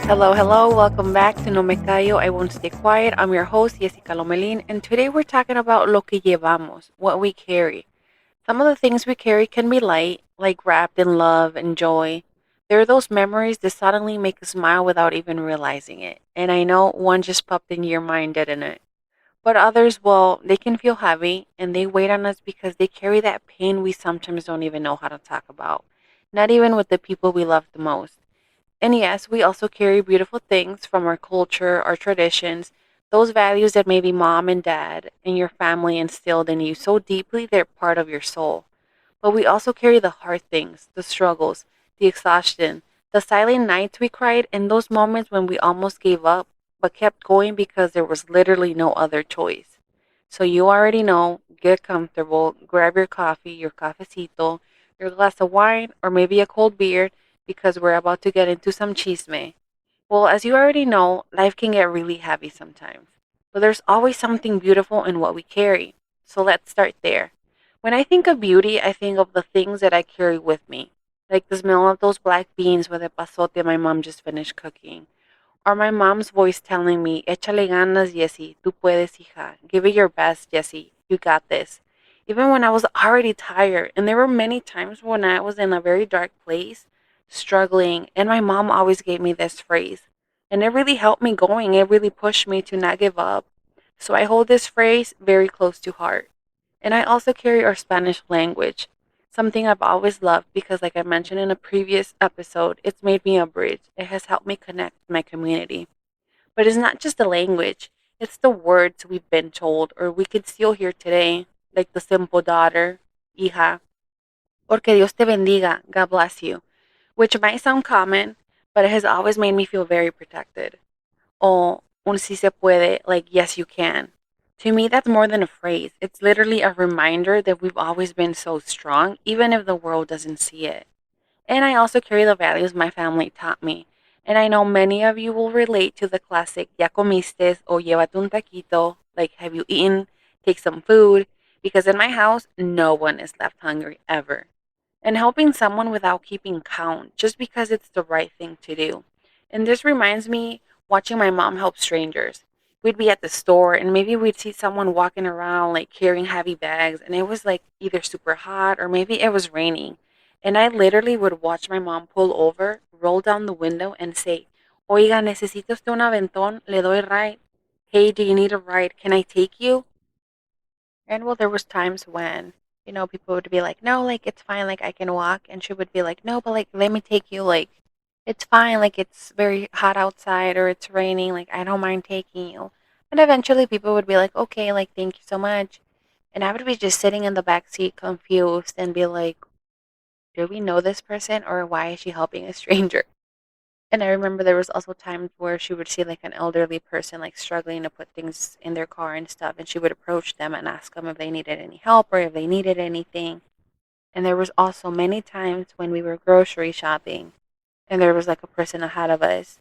Hello, hello. Welcome back to No Me Callo. I won't stay quiet. I'm your host, Jessica Lomelin, and today we're talking about lo que llevamos, what we carry. Some of the things we carry can be light, like wrapped in love and joy. There are those memories that suddenly make us smile without even realizing it. And I know one just popped in your mind, didn't it? But others, well, they can feel heavy and they weigh on us because they carry that pain we sometimes don't even know how to talk about. Not even with the people we love the most. And yes, we also carry beautiful things from our culture, our traditions, those values that maybe mom and dad and your family instilled in you so deeply they're part of your soul. But we also carry the hard things, the struggles, the exhaustion, the silent nights we cried, and those moments when we almost gave up but kept going because there was literally no other choice. So you already know, get comfortable, grab your coffee, your cafecito, your glass of wine, or maybe a cold beer because we're about to get into some chisme. Well, as you already know, life can get really heavy sometimes, but there's always something beautiful in what we carry. So let's start there. When I think of beauty, I think of the things that I carry with me, like the smell of those black beans with the pasote my mom just finished cooking, or my mom's voice telling me, Échale ganas, Jessie, tú puedes, hija. Give it your best, Jessie. You got this. Even when I was already tired, and there were many times when I was in a very dark place, struggling, and my mom always gave me this phrase. And it really helped me going. It really pushed me to not give up. So I hold this phrase very close to heart. And I also carry our Spanish language, something I've always loved because, like I mentioned in a previous episode, it's made me a bridge. It has helped me connect with my community. But it's not just the language, it's the words we've been told or we could still hear today, like the simple daughter, hija, or que Dios te bendiga, God bless you, which might sound common, but it has always made me feel very protected. O un si se puede, like yes you can. To me, that's more than a phrase. It's literally a reminder that we've always been so strong, even if the world doesn't see it. And I also carry the values my family taught me. And I know many of you will relate to the classic ya comiste o llévate un taquito, like have you eaten, take some food, because in my house, no one is left hungry ever and helping someone without keeping count just because it's the right thing to do. And this reminds me watching my mom help strangers. We'd be at the store and maybe we'd see someone walking around like carrying heavy bags and it was like either super hot or maybe it was raining. And I literally would watch my mom pull over, roll down the window and say, Oiga, necesita usted un aventón? Le doy ride. Hey, do you need a ride? Can I take you? And well, there was times when, people would be like, no, like it's fine, like I can walk. And she would be like, no, but like let me take you, like it's fine, like it's very hot outside or it's raining, like I don't mind taking you. And eventually people would be like, okay, like thank you so much. And I would be just sitting in the back seat confused and be like, do we know this person or why is she helping a stranger? And I remember there was also times where she would see like an elderly person like struggling to put things in their car and stuff, and she would approach them and ask them if they needed any help or if they needed anything. And there was also many times when we were grocery shopping, and there was like a person ahead of us,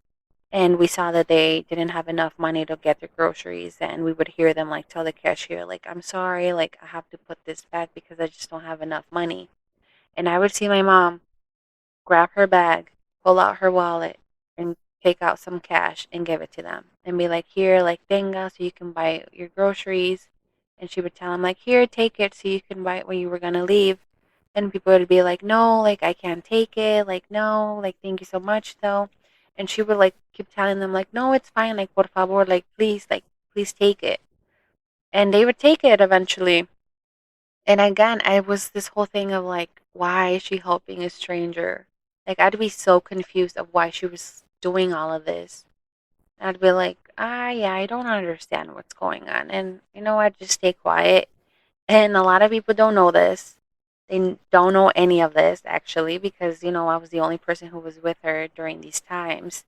and we saw that they didn't have enough money to get their groceries, and we would hear them like tell the cashier like, "I'm sorry, like I have to put this back because I just don't have enough money." And I would see my mom grab her bag, pull out her wallet, and take out some cash and give it to them and be like, here, like, tenga, so you can buy your groceries. And she would tell them, like, here, take it so you can buy it when you were going to leave. And people would be like, no, like, I can't take it. Like, no, like, thank you so much, though. And she would, like, keep telling them, like, no, it's fine. Like, por favor, like, please take it. And they would take it eventually. And again, I was this whole thing of like, why is she helping a stranger? Like, I'd be so confused of why she was doing all of this. I'd be like, yeah, I don't understand what's going on. And, I'd just stay quiet. And a lot of people don't know this. They don't know any of this, actually, because, I was the only person who was with her during these times.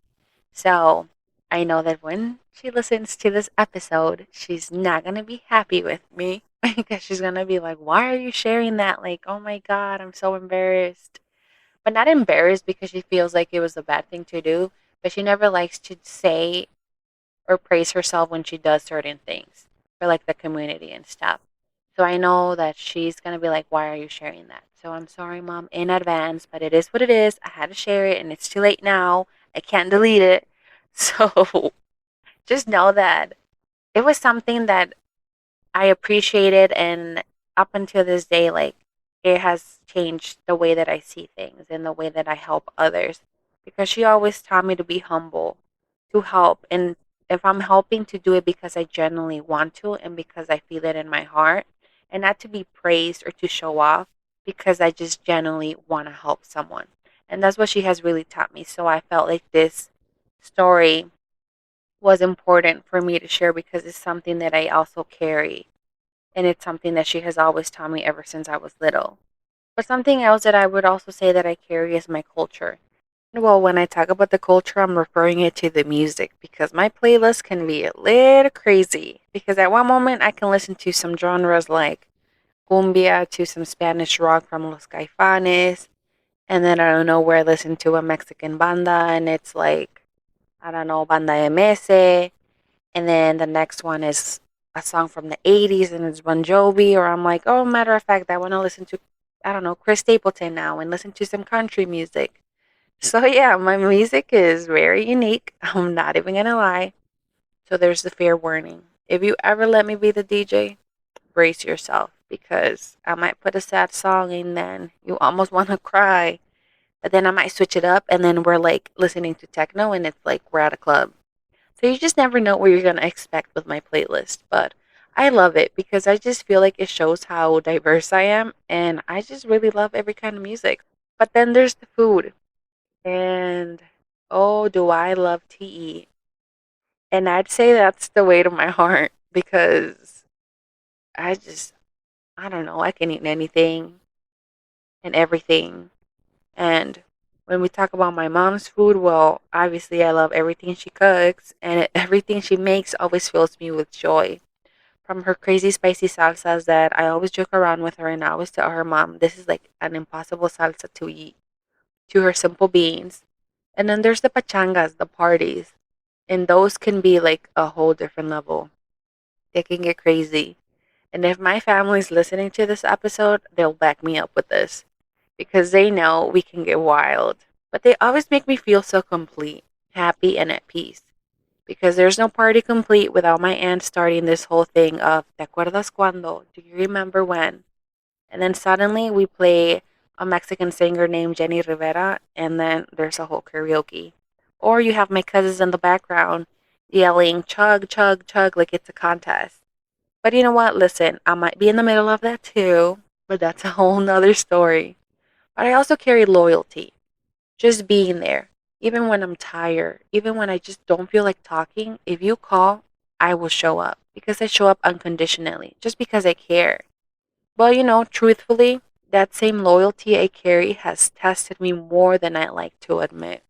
So I know that when she listens to this episode, she's not going to be happy with me because she's going to be like, why are you sharing that? Like, oh my God, I'm so embarrassed. But not embarrassed because she feels like it was a bad thing to do, but she never likes to say or praise herself when she does certain things for like the community and stuff. So I know that she's going to be like, why are you sharing that? So I'm sorry, Mom, in advance, but it is what it is. I had to share it, and it's too late now. I can't delete it. So just know that it was something that I appreciate it, and up until this day, like it has changed the way that I see things and the way that I help others. Because she always taught me to be humble, to help, and if I'm helping, to do it because I genuinely want to and because I feel it in my heart, and not to be praised or to show off, because I just genuinely want to help someone. And that's what she has really taught me. So I felt like this story was important for me to share because it's something that I also carry, and it's something that she has always taught me ever since I was little. But something else that I would also say that I carry is my culture. Well, when I talk about the culture, I'm referring it to the music because my playlist can be a little crazy. Because at one moment, I can listen to some genres like cumbia, to some Spanish rock from Los Caifanes, and then I don't know where I listen to a Mexican banda, and it's like, I don't know, Banda MS, and then the next one is a song from the 80s and it's Bon Jovi, or I'm like, oh, matter of fact, I want to listen to, I don't know, Chris Stapleton now and listen to some country music. So yeah, my music is very unique. I'm not even going to lie. So there's the fair warning. If you ever let me be the DJ, brace yourself because I might put a sad song and then you almost want to cry. But then I might switch it up and then we're like listening to techno and it's like we're at a club. So you just never know what you're going to expect with my playlist. But I love it because I just feel like it shows how diverse I am. And I just really love every kind of music. But then there's the food. And oh, do I love to eat. And I'd say that's the way to my heart because I just, I don't know, I can eat anything and everything. And when we talk about my mom's food, well, obviously I love everything she cooks, and everything she makes always fills me with joy. From her crazy spicy salsas that I always joke around with her and I always tell her, Mom, this is like an impossible salsa to eat, to her simple beans. And then there's the pachangas, the parties, and those can be like a whole different level. They can get crazy. And if my family's listening to this episode, they'll back me up with this because they know we can get wild. But they always make me feel so complete, happy, and at peace. Because there's no party complete without my aunt starting this whole thing of ¿Te acuerdas cuando? Do you remember when? And then suddenly we play a Mexican singer named Jenny Rivera, and then there's a whole karaoke. Or you have my cousins in the background yelling chug, chug, chug like it's a contest. But you know what? Listen, I might be in the middle of that too, but that's a whole nother story. But I also carry loyalty, just being there. Even when I'm tired, even when I just don't feel like talking, if you call, I will show up because I show up unconditionally, just because I care. Well, truthfully, that same loyalty I carry has tested me more than I like to admit.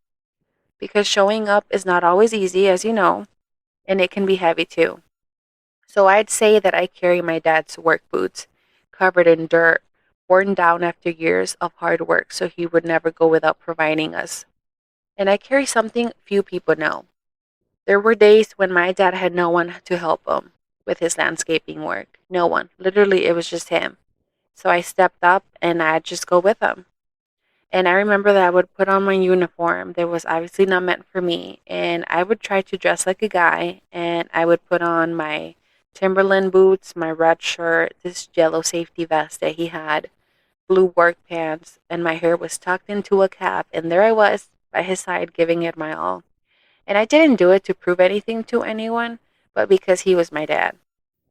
Because showing up is not always easy, as you know, and it can be heavy too. So I'd say that I carry my dad's work boots, covered in dirt, worn down after years of hard work, so he would never go without providing us. And I carry something few people know. There were days when my dad had no one to help him with his landscaping work. No one. Literally, it was just him. So I stepped up and I'd just go with him. And I remember that I would put on my uniform that was obviously not meant for me. And I would try to dress like a guy. And I would put on my Timberland boots, my red shirt, this yellow safety vest that he had, blue work pants, and my hair was tucked into a cap. And there I was by his side giving it my all. And I didn't do it to prove anything to anyone, but because he was my dad.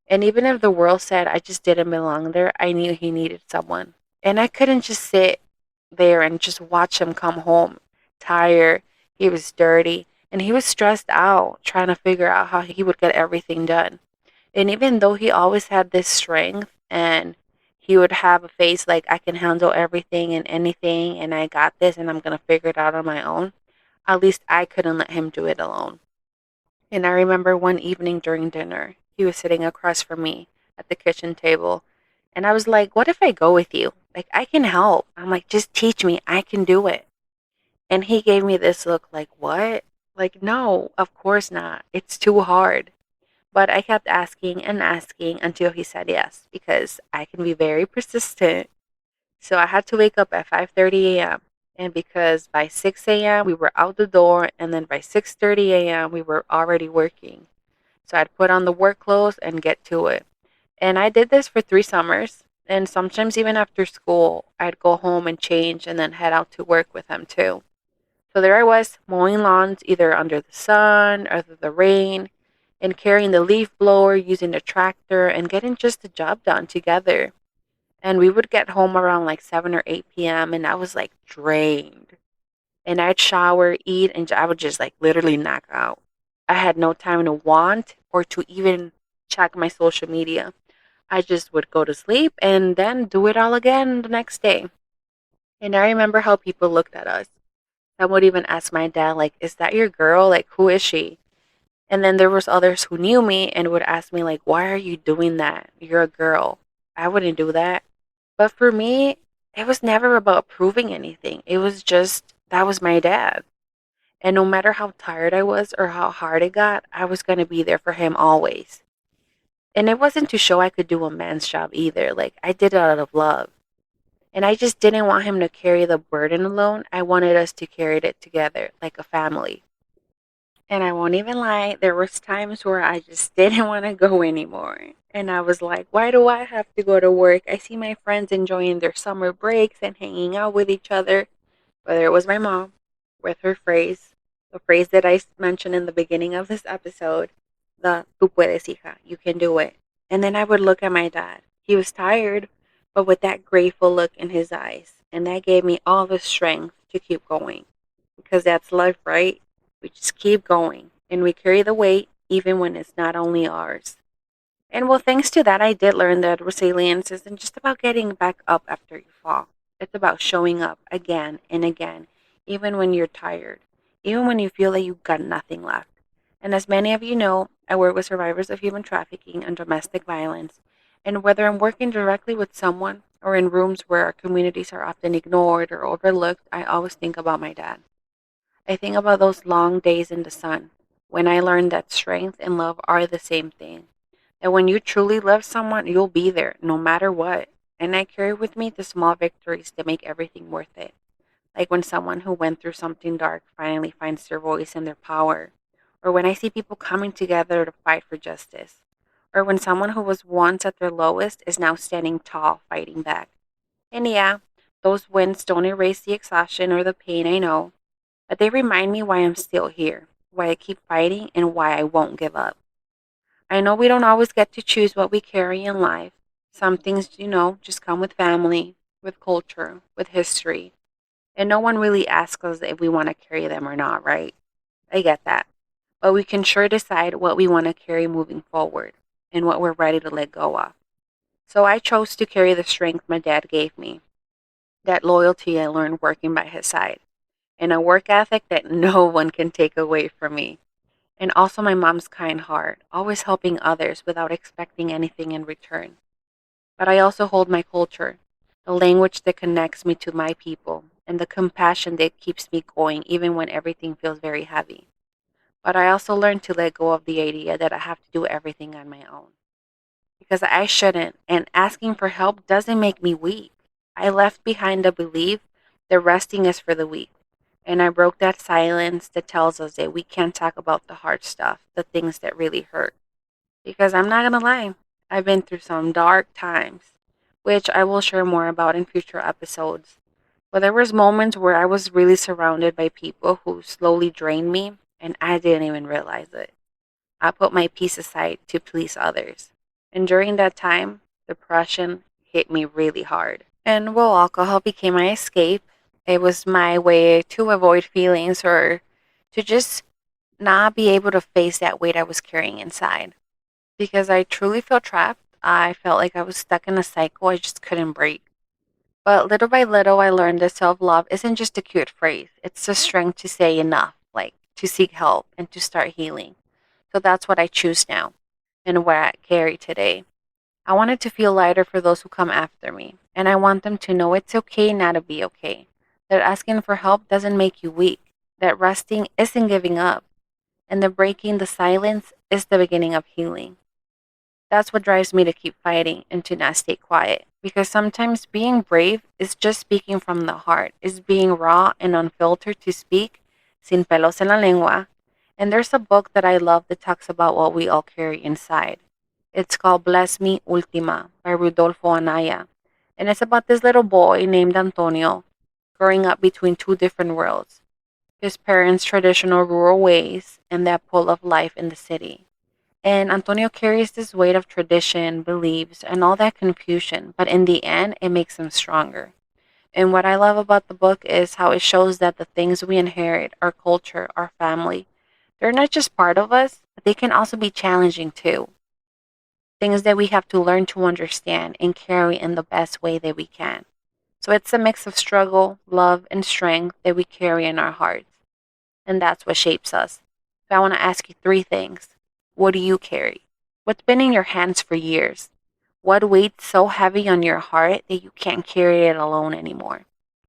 And even if the world said I just didn't belong there, I knew he needed someone. And I couldn't just sit there and just watch him come home tired. He was dirty and he was stressed out trying to figure out how he would get everything done. And even though he always had this strength and he would have a face like I can handle everything and anything and I got this and I'm going to figure it out on my own, at least I couldn't let him do it alone. And I remember one evening during dinner, he was sitting across from me at the kitchen table. And I was like, what if I go with you? Like, I can help. I'm like, just teach me. I can do it. And he gave me this look like, what? Like, no, of course not. It's too hard. But I kept asking and asking until he said yes because I can be very persistent. So I had to wake up at 5:30 a.m. And because by 6 a.m. we were out the door and then by 6:30 a.m. we were already working. So I'd put on the work clothes and get to it. And I did this for 3 summers. And sometimes even after school, I'd go home and change and then head out to work with him too. So there I was, mowing lawns either under the sun or the rain, and carrying the leaf blower, using the tractor, and getting just the job done together. And we would get home around like 7 or 8 p.m., and I was like drained. And I'd shower, eat, and I would just like literally knock out. I had no time to want or to even check my social media. I just would go to sleep and then do it all again the next day. And I remember how people looked at us. I would even ask my dad, like, is that your girl? Like, who is she? And then there was others who knew me and would ask me, like, why are you doing that? You're a girl. I wouldn't do that. But for me, it was never about proving anything. It was just, that was my dad. And no matter how tired I was or how hard it got, I was going to be there for him always. And it wasn't to show I could do a man's job either. Like, I did it out of love. And I just didn't want him to carry the burden alone. I wanted us to carry it together, like a family. And I won't even lie, there was times where I just didn't want to go anymore. And I was like, why do I have to go to work? I see my friends enjoying their summer breaks and hanging out with each other. Whether it was my mom with her phrase, the phrase that I mentioned in the beginning of this episode, the tú puedes, hija, you can do it. And then I would look at my dad. He was tired, but with that grateful look in his eyes. And that gave me all the strength to keep going. Because that's life, right? We just keep going. And we carry the weight even when it's not only ours. And well, thanks to that, I did learn that resilience isn't just about getting back up after you fall. It's about showing up again and again, even when you're tired, even when you feel like you've got nothing left. And as many of you know, I work with survivors of human trafficking and domestic violence. And whether I'm working directly with someone or in rooms where our communities are often ignored or overlooked, I always think about my dad. I think about those long days in the sun when I learned that strength and love are the same thing. That when you truly love someone, you'll be there no matter what. And I carry with me the small victories that make everything worth it. Like when someone who went through something dark finally finds their voice and their power. Or when I see people coming together to fight for justice. Or when someone who was once at their lowest is now standing tall, fighting back. And yeah, those wins don't erase the exhaustion or the pain, I know, but they remind me why I'm still here, why I keep fighting, and why I won't give up. I know we don't always get to choose what we carry in life. Some things, just come with family, with culture, with history. And no one really asks us if we want to carry them or not, right? I get that. But we can sure decide what we want to carry moving forward and what we're ready to let go of. So I chose to carry the strength my dad gave me, that loyalty I learned working by his side, and a work ethic that no one can take away from me. And also my mom's kind heart, always helping others without expecting anything in return. But I also hold my culture, the language that connects me to my people, and the compassion that keeps me going even when everything feels very heavy. But I also learned to let go of the idea that I have to do everything on my own. Because I shouldn't, and asking for help doesn't make me weak. I left behind the belief that resting is for the weak. And I broke that silence that tells us that we can't talk about the hard stuff, the things that really hurt. Because I'm not going to lie, I've been through some dark times, which I will share more about in future episodes. But there was moments where I was really surrounded by people who slowly drained me, and I didn't even realize it. I put my peace aside to please others. And during that time, depression hit me really hard. And well, alcohol became my escape. It was my way to avoid feelings or to just not be able to face that weight I was carrying inside. Because I truly felt trapped. I felt like I was stuck in a cycle I just couldn't break. But little by little, I learned that self love isn't just a cute phrase, it's the strength to say enough, like to seek help and to start healing. So that's what I choose now and what I carry today. I want it to feel lighter for those who come after me, and I want them to know it's okay not to be okay. That asking for help doesn't make you weak, that resting isn't giving up, And the breaking the silence is the beginning of healing. That's what drives me to keep fighting and to not stay quiet. Because sometimes being brave is just speaking from the heart, is being raw and unfiltered to speak, sin pelos en la lengua. And there's a book that I love that talks about what we all carry inside. It's called Bless Me Ultima by Rudolfo Anaya. And it's about this little boy named Antonio growing up between two different worlds, his parents' traditional rural ways and that pull of life in the city. And Antonio carries this weight of tradition, beliefs, and all that confusion, but in the end, it makes him stronger. And what I love about the book is how it shows that the things we inherit, our culture, our family, they're not just part of us, but they can also be challenging too. Things that we have to learn to understand and carry in the best way that we can. So it's a mix of struggle, love, and strength that we carry in our hearts. And that's what shapes us. So I want to ask you three things. What do you carry? What's been in your hands for years? What weighs so heavy on your heart that you can't carry it alone anymore?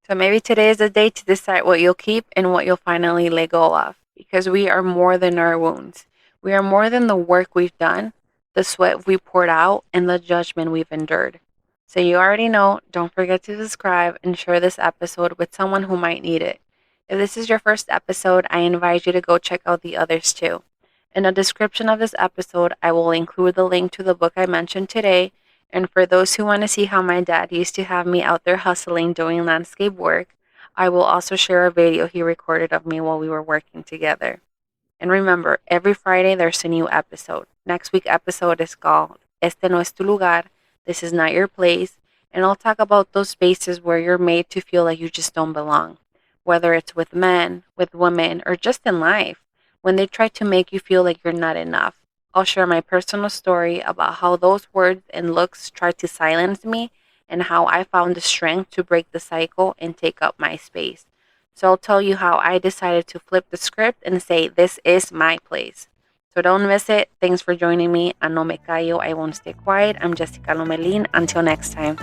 So maybe today is the day to decide what you'll keep and what you'll finally let go of. Because we are more than our wounds. We are more than the work we've done, the sweat we poured out, and the judgment we've endured. So you already know, don't forget to subscribe and share this episode with someone who might need it. If this is your first episode, I invite you to go check out the others too. In the description of this episode, I will include the link to the book I mentioned today. And for those who want to see how my dad used to have me out there hustling doing landscape work, I will also share a video he recorded of me while we were working together. And remember, every Friday there's a new episode. Next week's episode is called Este no es tu lugar. This is not your place. And I'll talk about those spaces where you're made to feel like you just don't belong. Whether it's with men, with women, or just in life, when they try to make you feel like you're not enough. I'll share my personal story about how those words and looks tried to silence me and how I found the strength to break the cycle and take up my space. So I'll tell you how I decided to flip the script and say, this is my place. So don't miss it. Thanks for joining me on No Me Callo, I Won't Stay Quiet. I'm Jessica Lomelin. Until next time.